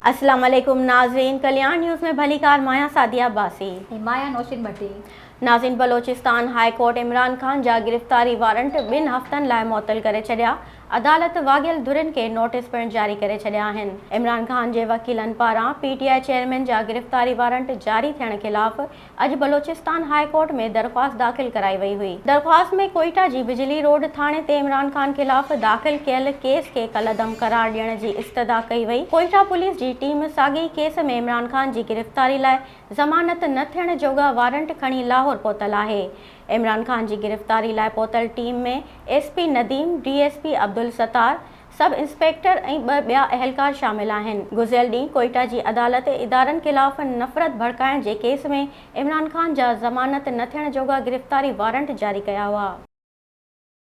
अस्सलाम वालेकुम नाज़रीन, कल्याण न्यूज़ में भलीकार माया सादिया बासी। माया नौशीन भट्टी। नाज़रीन, बलोचिस्तान हाई कोर्ट इमरान खान जा गिरफ़्तारी वारंट 2 हफ़्तनि लाइ मुअत्तल करे छॾिया। अदालत वाॻियल धुरियुनि खे नोटिस पिणु जारी करे छॾिया आहिनि। इमरान खान जे वकीलनि पारां PTI चेयरमैन जा गिरफ़्तारी वारंट जारी थियण ख़िलाफ़ अॼु बलोचिस्तान हाई कोर्ट में दरख़्वास्त दाख़िल कराई वई हुई। दरख़्वास्त में कोयटा जी बिजली रोड थाणे ते इमरान खान ख़िलाफ़ दाख़िल कयल केस खे कलअदम करार ॾियण जी इस्तदा कई वई। कोयटा पुलिस जी टीम साॻी केस में इमरान खान जी गिरफ़्तारी लाइ ज़मानत न थियण जोॻा वारंट खणी लाहौर पहुतल आहे। इमरान खान जी गिरफ़्तारी लाइ पहुतल टीम में SP Nadeem, DSP Abdul Sattar, sub inspector ऐं 2 ॿिया अहलकार शामिल आहिनि। गुज़िरियल ॾींहुं कोयटा जी अदालत इदारनि ख़िलाफ़ नफ़रत भड़काइण जे केस में इमरान खान जा ज़मानत न थियण जोॻा गिरफ़्तारी वारंट जारी कया हुआ।